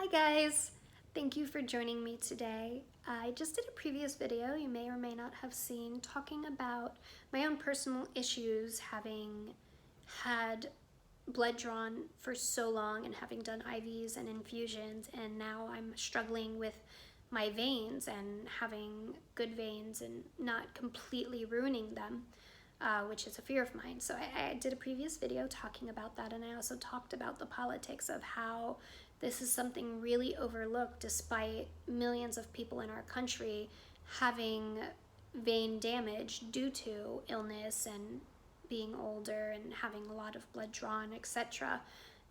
Hi guys! Thank you for joining me today. I just did a previous video you may or may not have seen talking about my own personal issues having had blood drawn for so long and having done IVs and infusions, and now I'm struggling with my veins and having good veins and not completely ruining them, which is a fear of mine. So I did a previous video talking about that, and I also talked about the politics of how this is something really overlooked despite millions of people in our country having vein damage due to illness and being older and having a lot of blood drawn, etc.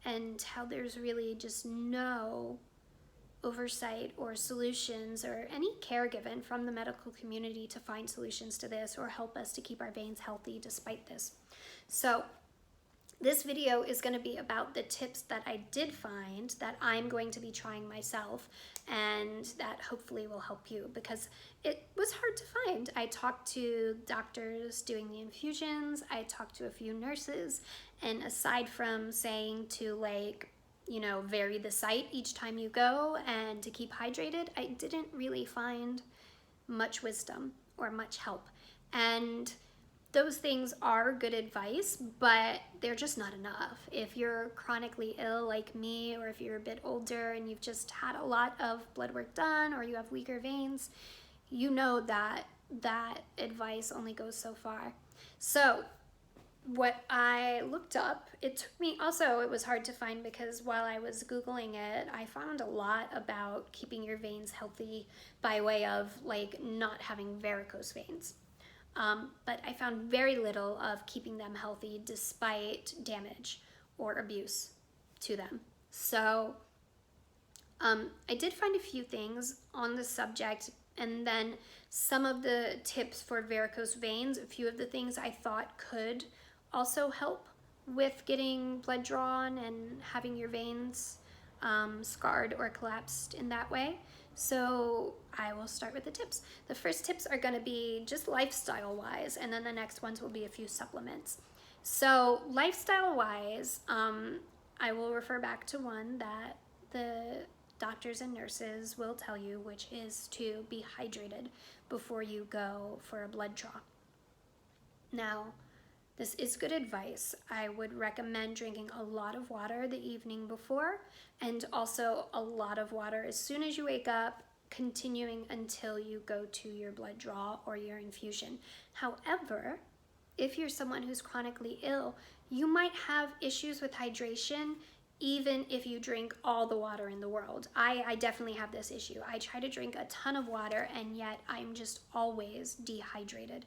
And how there's really just no oversight or solutions or any care given from the medical community to find solutions to this or help us to keep our veins healthy despite this. So this video is going to be about the tips that I did find that I'm going to be trying myself, and that hopefully will help you, because it was hard to find. I talked to doctors doing the infusions, I talked to a few nurses, and aside from saying to vary the site each time you go and to keep hydrated, I didn't really find much wisdom or much help. And those things are good advice, but they're just not enough. If you're chronically ill like me, or if you're a bit older and you've just had a lot of blood work done, or you have weaker veins, you know that that advice only goes so far. So what I looked up, it took me, also it was hard to find because while I was Googling it, I found a lot about keeping your veins healthy by way of not having varicose veins. But I found very little of keeping them healthy despite damage or abuse to them. So I did find a few things on the subject, and then some of the tips for varicose veins, a few of the things I thought could also help with getting blood drawn and having your veins scarred or collapsed in that way. So I will start with the tips. The first tips are going to be just lifestyle wise, and then the next ones will be a few supplements. So lifestyle wise, I will refer back to one that the doctors and nurses will tell you, which is to be hydrated before you go for a blood draw. Now, this is good advice. I would recommend drinking a lot of water the evening before, and also a lot of water as soon as you wake up, continuing until you go to your blood draw or your infusion. However, if you're someone who's chronically ill, you might have issues with hydration even if you drink all the water in the world. I definitely have this issue. I try to drink a ton of water, and yet I'm just always dehydrated.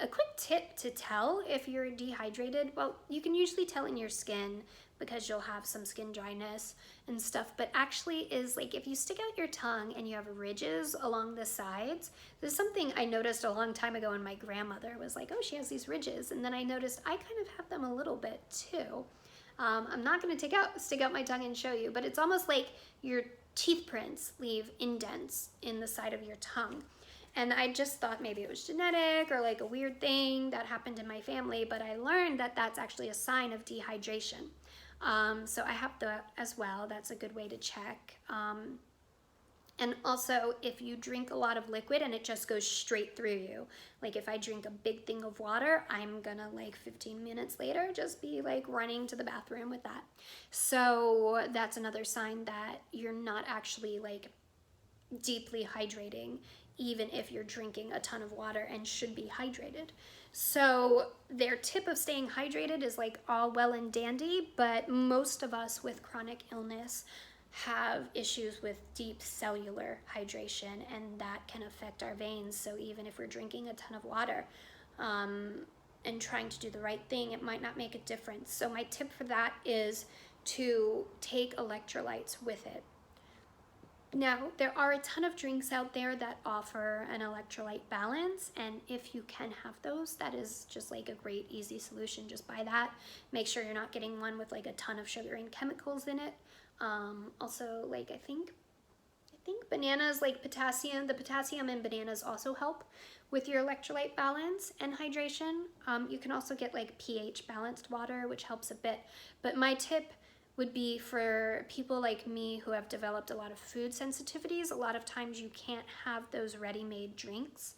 A quick tip to tell if you're dehydrated, well, you can usually tell in your skin because you'll have some skin dryness and stuff, but actually is if you stick out your tongue and you have ridges along the sides. There's something I noticed a long time ago, and my grandmother was like, oh, she has these ridges, and then I noticed I kind of have them a little bit too. I'm not going to stick out my tongue and show you, but it's almost like your teeth prints leave indents in the side of your tongue. And I just thought maybe it was genetic or a weird thing that happened in my family, but I learned that that's actually a sign of dehydration. So I have that as well. That's a good way to check. And also, if you drink a lot of liquid and it just goes straight through you, if I drink a big thing of water, I'm gonna 15 minutes later just be running to the bathroom with that. So that's another sign that you're not actually deeply hydrating, even if you're drinking a ton of water and should be hydrated. So their tip of staying hydrated is all well and dandy, but most of us with chronic illness have issues with deep cellular hydration, and that can affect our veins. So even if we're drinking a ton of water and trying to do the right thing, it might not make a difference. So my tip for that is to take electrolytes with it. Now, there are a ton of drinks out there that offer an electrolyte balance, and if you can have those, that is just a great easy solution. Just buy that. Make sure you're not getting one with a ton of sugar and chemicals in it. Also, I think bananas, potassium, the potassium in bananas also help with your electrolyte balance and hydration. You can also get pH balanced water, which helps a bit. But my tip would be for people like me who have developed a lot of food sensitivities. A lot of times you can't have those ready-made drinks.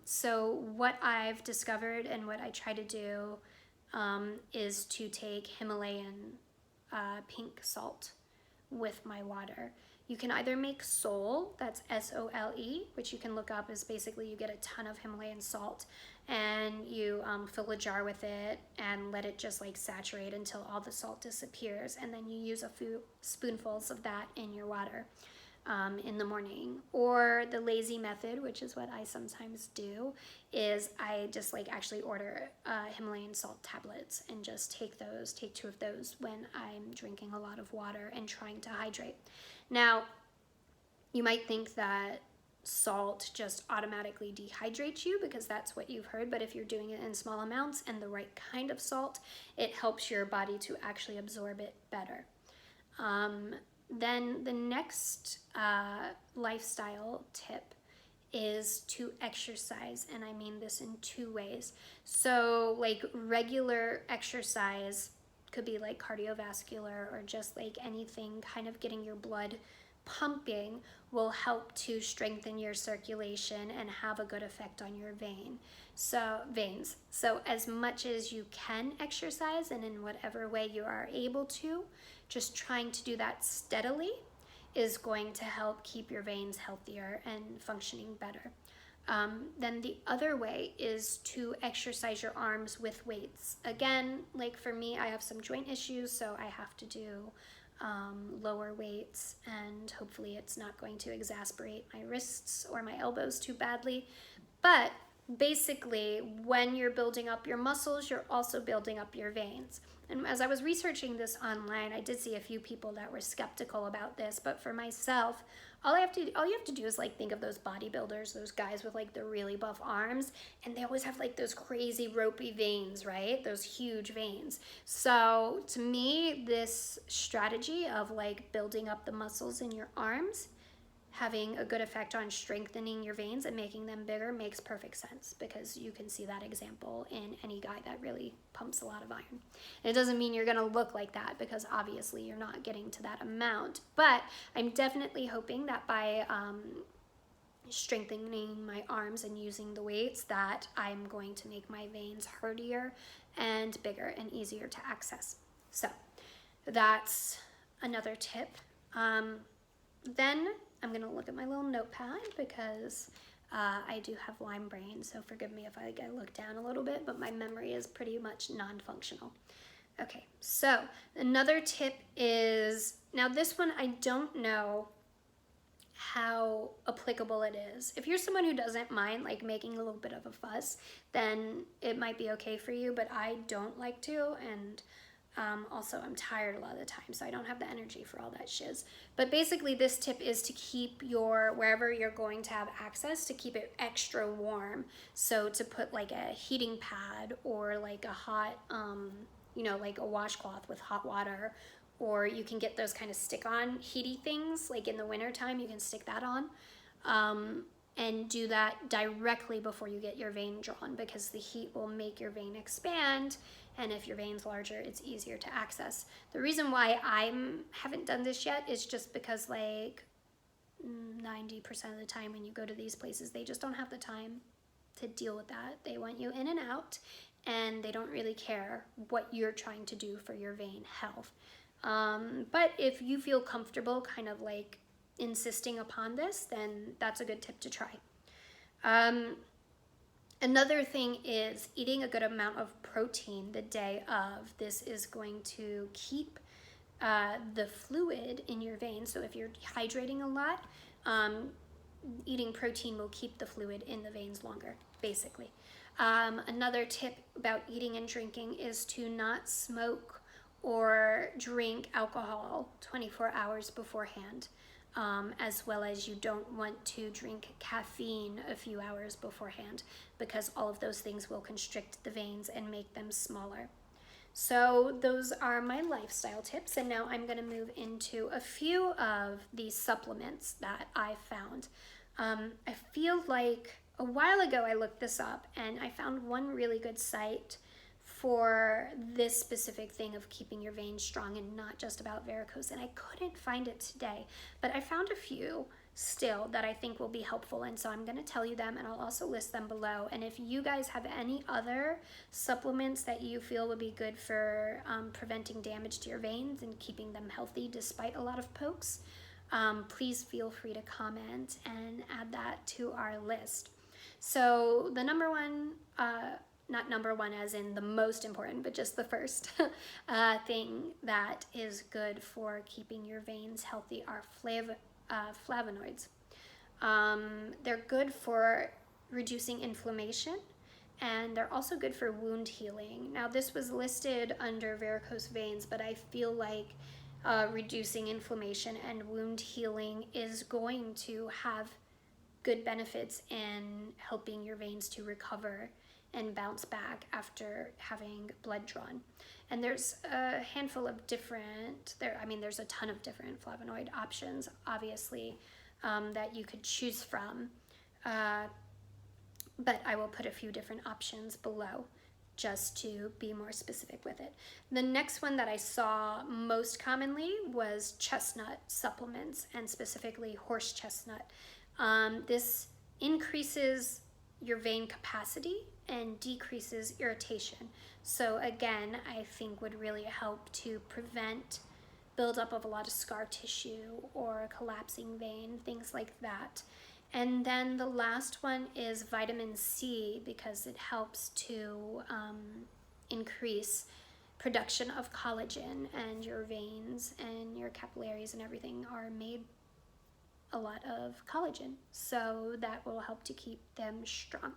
So what I've discovered and what I try to do is to take Himalayan pink salt with my water. You can either make Sole, that's S-O-L-E, which you can look up, is basically you get a ton of Himalayan salt and you fill a jar with it and let it just like saturate until all the salt disappears, and then you use a few spoonfuls of that in your water in the morning. Or the lazy method, which is what I sometimes do, is I just like actually order Himalayan salt tablets and just take 2 of those when I'm drinking a lot of water and trying to hydrate. Now, you might think that salt just automatically dehydrates you because that's what you've heard, but if you're doing it in small amounts and the right kind of salt, it helps your body to actually absorb it better. Then the next lifestyle tip is to exercise, and I mean this in 2 ways. So like regular exercise could be like cardiovascular or just like anything kind of getting your blood pumping will help to strengthen your circulation and have a good effect on your veins. So as much as you can exercise, and in whatever way you are able to, just trying to do that steadily is going to help keep your veins healthier and functioning better. Then the other way is to exercise your arms with weights. Again, like for me, I have some joint issues, so I have to do lower weights, and hopefully it's not going to exacerbate my wrists or my elbows too badly. But basically, when you're building up your muscles, you're also building up your veins. And as I was researching this online, I did see a few people that were skeptical about this, but for myself, all you have to do is like think of those bodybuilders, those guys with like the really buff arms, and they always have like those crazy ropey veins, right? Those huge veins. So to me, this strategy of like building up the muscles in your arms, having a good effect on strengthening your veins and making them bigger, makes perfect sense, because you can see that example in any guy that really pumps a lot of iron. And it doesn't mean you're gonna look like that, because obviously you're not getting to that amount, but I'm definitely hoping that by strengthening my arms and using the weights, that I'm going to make my veins heartier and bigger and easier to access. So that's another tip. Then I'm gonna look at my little notepad, because I do have Lyme brain, so forgive me if I look down a little bit, but my memory is pretty much non-functional. Okay, so another tip is, now this one I don't know how applicable it is. If you're someone who doesn't mind like making a little bit of a fuss, then it might be okay for you, but I don't like to, and also I'm tired a lot of the time, so I don't have the energy for all that shiz. But basically this tip is to keep your, wherever you're going to have access, to keep it extra warm. So to put like a heating pad or like a hot, like a washcloth with hot water, or you can get those kind of stick-on heaty things, like in the winter time, you can stick that on. And do that directly before you get your vein drawn, because the heat will make your vein expand, and if your vein's larger, it's easier to access. The reason why I haven't done this yet is just because like 90% of the time when you go to these places, they just don't have the time to deal with that. They want you in and out, and they don't really care what you're trying to do for your vein health. But if you feel comfortable kind of like insisting upon this, then that's a good tip to try. Another thing is eating a good amount of protein the day of. This is going to keep the fluid in your veins. So if you're hydrating a lot, eating protein will keep the fluid in the veins longer, basically. Another tip about eating and drinking is to not smoke or drink alcohol 24 hours beforehand. As well as you don't want to drink caffeine a few hours beforehand, because all of those things will constrict the veins and make them smaller. So those are my lifestyle tips, and now I'm going to move into a few of these supplements that I found. I feel like a while ago I looked this up and I found one really good site for this specific thing of keeping your veins strong and not just about varicose. And I couldn't find it today, but I found a few still that I think will be helpful, and so I'm going to tell you them, and I'll also list them below. And if you guys have any other supplements that you feel would be good for preventing damage to your veins and keeping them healthy despite a lot of pokes, please feel free to comment and add that to our list. So the number one, not number one as in the most important, but just the first thing that is good for keeping your veins healthy are flavonoids. They're good for reducing inflammation, and they're also good for wound healing. Now, this was listed under varicose veins, but I feel like reducing inflammation and wound healing is going to have good benefits in helping your veins to recover and bounce back after having blood drawn. And there's a handful of different, there's a ton of different flavonoid options, obviously, that you could choose from. But I will put a few different options below just to be more specific with it. The next one that I saw most commonly was chestnut supplements, and specifically horse chestnut. This increases your vein capacity and decreases irritation. So again, I think would really help to prevent buildup of a lot of scar tissue or a collapsing vein, things like that. And then the last one is vitamin C, because it helps to increase production of collagen, and your veins and your capillaries and everything are made a lot of collagen, so that will help to keep them strong.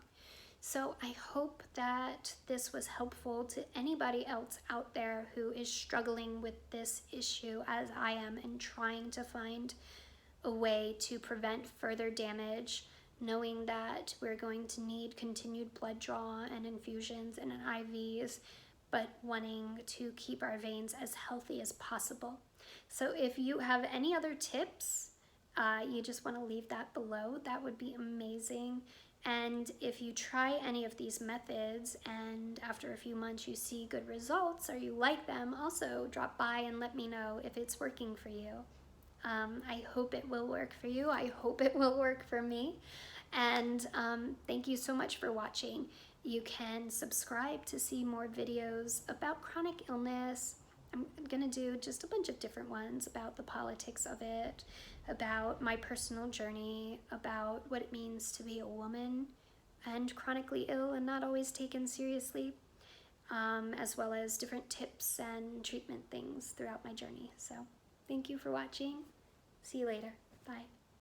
So I hope that this was helpful to anybody else out there who is struggling with this issue as I am, and trying to find a way to prevent further damage, knowing that we're going to need continued blood draw and infusions and IVs, but wanting to keep our veins as healthy as possible. So if you have any other tips, you just want to leave that below, that would be amazing. And if you try any of these methods and after a few months you see good results or you like them, also drop by and let me know if it's working for you. I hope it will work for you. I hope it will work for me. And thank you so much for watching. You can subscribe to see more videos about chronic illness. I'm gonna do just a bunch of different ones about the politics of it, about my personal journey, about what it means to be a woman and chronically ill and not always taken seriously, as well as different tips and treatment things throughout my journey. So thank you for watching. See you later. Bye.